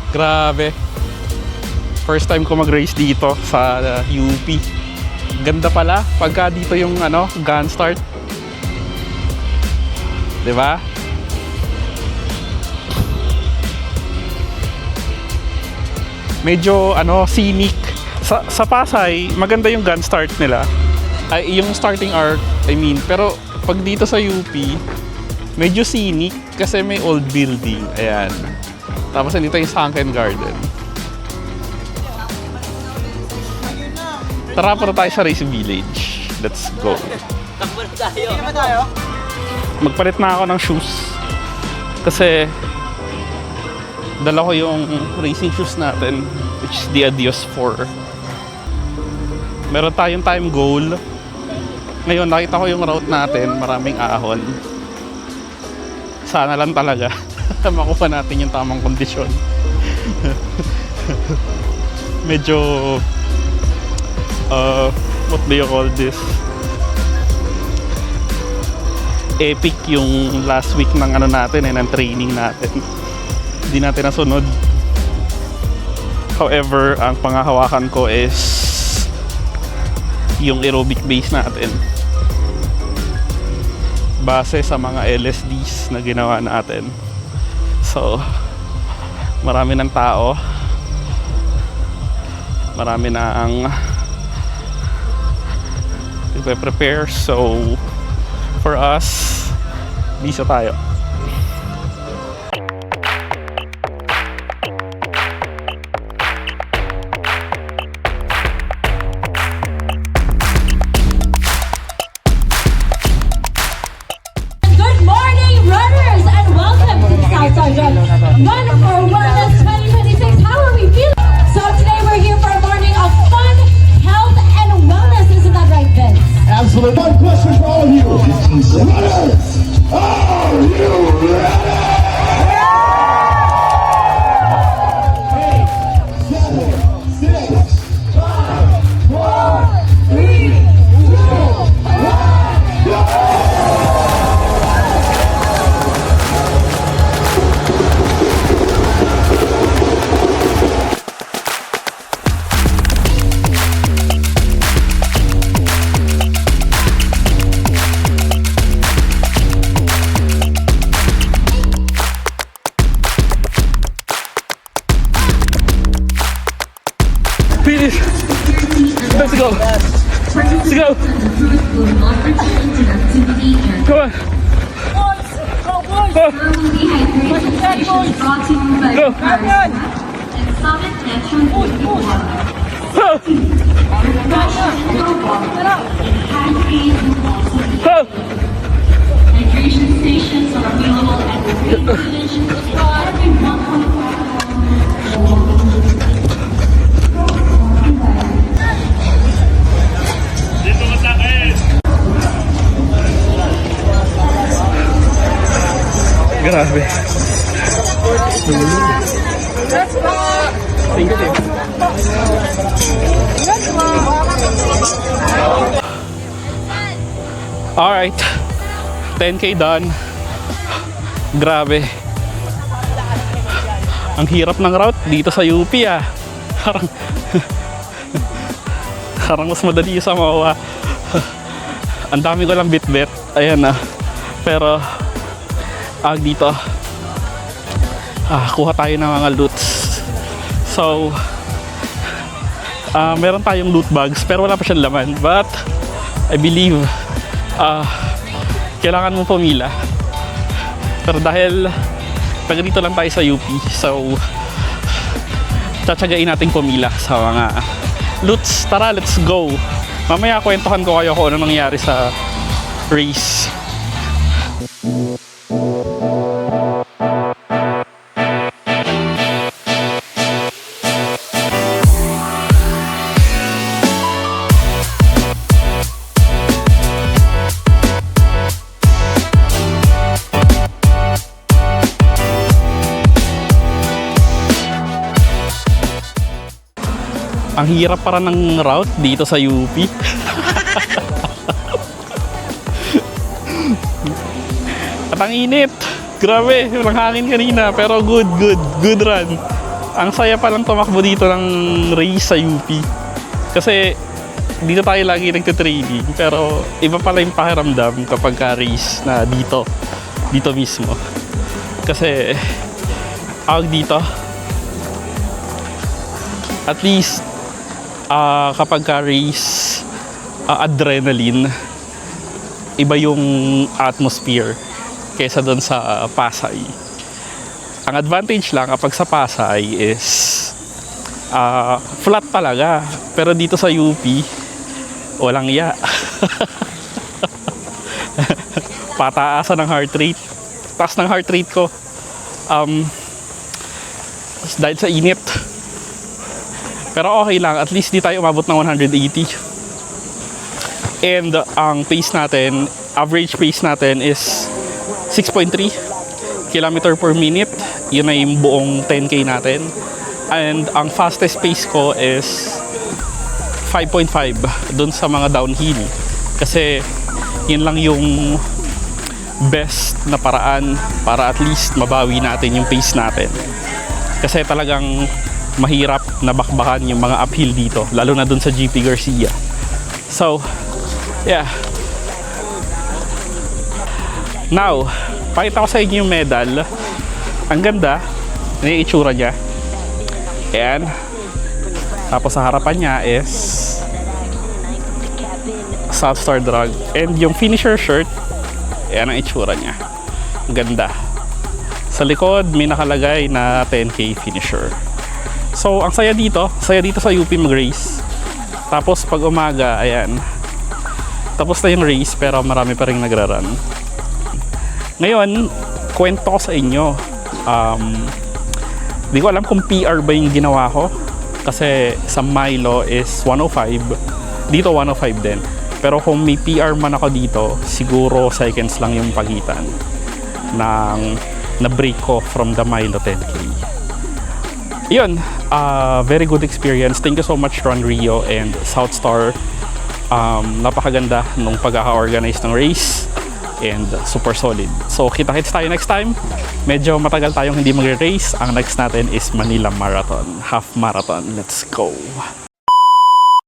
Grabe. First time ko mag-race dito sa UP. Ganda pala pagka dito yung gun start. 'Di ba? Medyo scenic. Sa Pasay, maganda yung gun start nila. Ay, yung starting arc, I mean. Pero pag dito sa UP, medyo scenic kasi may old building. Ayan. Tapos nandito yung sunken garden. Tara pa tayo sa Race Village. Let's go. Takbo na tayo. Magpalit na ako ng shoes. Kasi dala ko yung racing shoes natin, which is the Adios 4. Meron tayong time goal. Ngayon nakita ko yung route natin, maraming ahon. Sana lang talaga makuha natin yung tamang kondisyon. Medyo what do you call this? Epic yung last week ng natin ng training natin. Hindi natin nasunod. However, ang pangahawakan ko is yung aerobic base natin. Base sa mga LSDs na ginawa natin. So, marami ng tao. Marami na ang prepare. So, for us, bisa tayo. Good morning, runners, and welcome to the South Sergeant Run for Wellness 2026. How are we feeling? So today we're here for a morning of fun, health, and wellness. Isn't that right, Vince? Absolutely. One question for all of you. Runners, are you ready? 8, 7, 6, 5, 4, 3, 2, 1, go! Finish. Let's go. Let's go. Come on. Go. Go. Go. Hydration stations are available at the race village for every 1.5 Grabe. Thank you. Alright. 10K done. Grabe. Ang hirap ng route dito sa UP ah. Parang mas madali sa Mawa. Ang dami ko lang bit-bit. Ayan na. Pero dito kuha tayo ng mga loots. So meron tayong loot bags pero wala pa siyang laman, but I believe kailangan mo pumila. Pero dahil taga dito lang tayo sa UP, so tsatsagain natin pumila sa mga loots. Tara, let's go. Mamaya kwentuhan ko kayo kung ano nangyari sa race. Ang hirap para ng route dito sa UP. At ang init. Grabe, walang hangin kanina. Pero good run. Ang saya palang tumakbo dito ng race sa UP. Kasi dito tayo lagi nagtitraining, pero iba pala yung pakiramdam kapag ka-race na dito mismo. Kasi dito at least kapag ka-race adrenaline, iba yung atmosphere kaysa doon sa Pasay. Ang advantage lang kapag sa Pasay is flat talaga, pero dito sa UP walang iya. Pataasan ng heart rate, taas ng heart rate ko dahil sa init. Pero okay lang, at least di tayo umabot ng 180. And ang pace natin, average pace natin is 6.3 kilometer per minute. Yun na yung buong 10K natin. And ang fastest pace ko is 5.5 dun sa mga downhill. Kasi yun lang yung best na paraan para at least mabawi natin yung pace natin. Kasi talagang mahirap na bakbakan yung mga uphill dito, lalo na dun sa GP Garcia. So, yeah. Now, pakita ko sa inyo yung medal. Ang ganda, yung itsura niya. Ayan. Tapos sa harapan niya is South Star Drug. And yung finisher shirt, ayan ang itsura niya. Ang ganda. Sa likod, may nakalagay na 10K finisher. So, ang saya dito sa UP mag-race. Tapos pag umaga, ayan, tapos na yung race pero marami pa rin nagra-run. Ngayon, kwento ko sa inyo. Di ko alam kung PR ba yung ginawa ko. Kasi sa Milo is 105. Dito 105 din. Pero kung may PR man ako dito, siguro seconds lang yung pagitan ng na-break ko from the Milo 10K. Yun, very good experience. Thank you so much Ron Rio and South Star. Napakaganda nung pagkaka-organize ng race and super solid. So kita-kits tayo next time. Medyo matagal tayong hindi magre-race. Ang next natin is Manila Marathon, half marathon. Let's go!